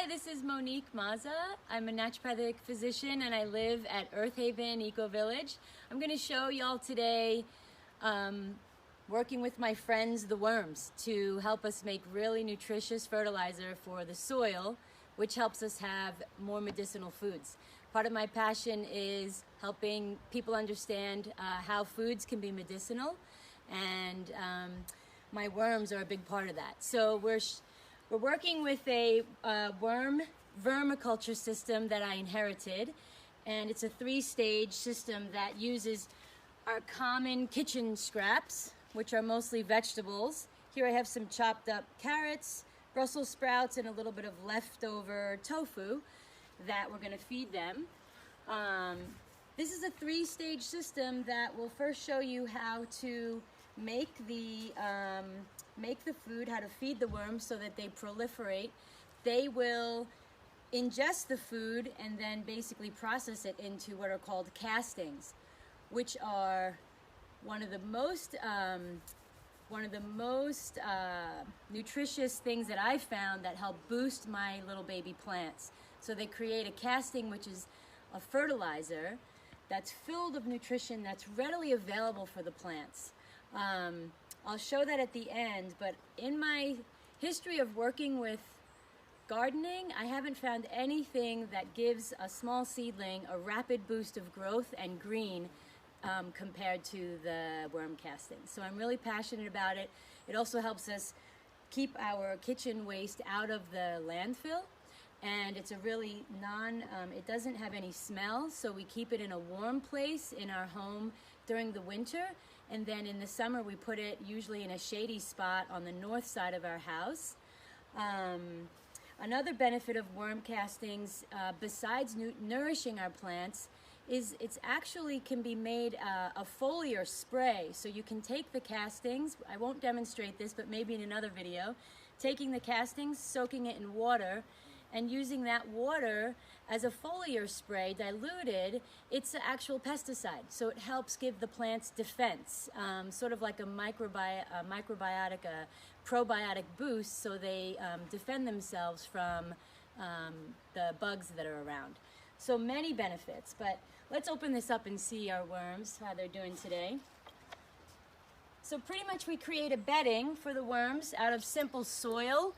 Hi, this is Mazza. I'm a naturopathic physician and I live at Earthaven, Ecovillage. I'm going to show y'all today working with my friends, the worms, to help us make really nutritious fertilizer for the soil, which helps us have more medicinal foods. Part of my passion is helping people understand how foods can be medicinal, and my worms are a big part of that. So we're working with a worm vermiculture system that I inherited, and it's a 3-stage system that uses our common kitchen scraps, which are mostly vegetables. Here I have some chopped up carrots, Brussels sprouts, and a little bit of leftover tofu that we're going to feed them. This is a 3-stage system that will first show you how to make the food, how to feed the worms so that they proliferate. They will ingest the food and then basically process it into what are called castings, which are one of the most nutritious things that I found that help boost my little baby plants. So they create a casting, which is a fertilizer that's filled with nutrition that's readily available for the plants. I'll show that at the end, but in my history of working with gardening, I haven't found anything that gives a small seedling a rapid boost of growth and green compared to the worm casting. So I'm really passionate about it. It also helps us keep our kitchen waste out of the landfill, and it's a really it doesn't have any smell, so we keep it in a warm place in our home during the winter, and then in the summer we put it usually in a shady spot on the north side of our house. Another benefit of worm castings, besides nourishing our plants, is it's actually can be made a foliar spray. So you can take the castings, I won't demonstrate this, but maybe in another video, taking the castings, soaking it in water, and using that water as a foliar spray diluted. It's an actual pesticide, so it helps give the plants defense, sort of like a microbiotic, a probiotic boost, so they defend themselves from the bugs that are around. So many benefits, but let's open this up and see our worms, how they're doing today. So pretty much we create a bedding for the worms out of simple soil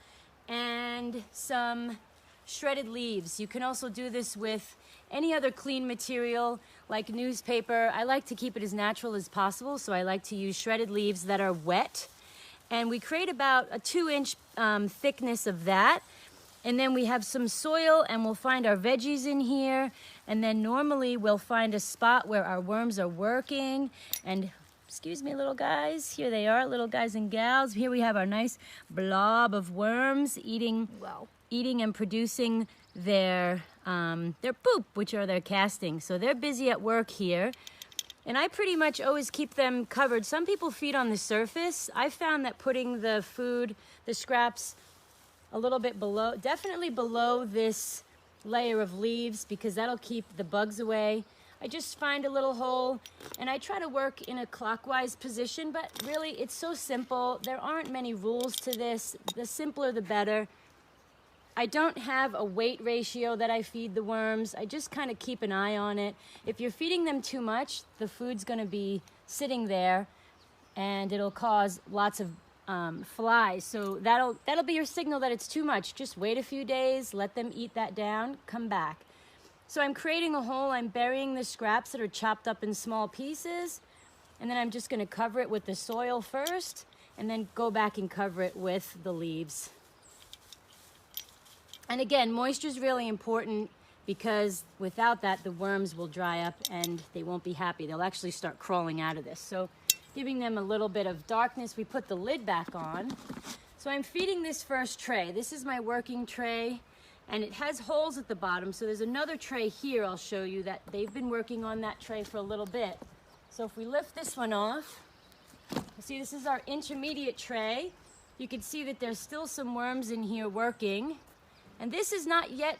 and some shredded leaves. You can also do this with any other clean material like newspaper. I like to keep it as natural as possible, so I like to use shredded leaves that are wet. And we create about a 2-inch thickness of that. And then we have some soil, and we'll find our veggies in here. And then normally we'll find a spot where our worms are working. And excuse me, little guys, here they are, little guys and gals. Here we have our nice blob of worms eating and producing their poop, which are their castings. So they're busy at work here. And I pretty much always keep them covered. Some people feed on the surface. I found that putting the food, the scraps, a little bit below, definitely below this layer of leaves, because that'll keep the bugs away. I just find a little hole and I try to work in a clockwise position, but really it's so simple. There aren't many rules to this. The simpler the better. I don't have a weight ratio that I feed the worms. I just kind of keep an eye on it. If you're feeding them too much, the food's going to be sitting there and it'll cause lots of flies. So that'll be your signal that it's too much. Just wait a few days, let them eat that down, come back. So I'm creating a hole. I'm burying the scraps that are chopped up in small pieces, and then I'm just going to cover it with the soil first and then go back and cover it with the leaves. And again, moisture is really important, because without that, the worms will dry up and they won't be happy. They'll actually start crawling out of this. So giving them a little bit of darkness, we put the lid back on. So I'm feeding this first tray. This is my working tray, and it has holes at the bottom. So there's another tray here I'll show you that they've been working on that tray for a little bit. So if we lift this one off, see, this is our intermediate tray. You can see that there's still some worms in here working. And this is not yet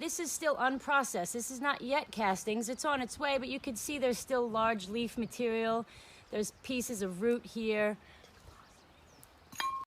this is still unprocessed. This is not yet castings. It's on its way, but you can see there's still large leaf material. There's pieces of root here.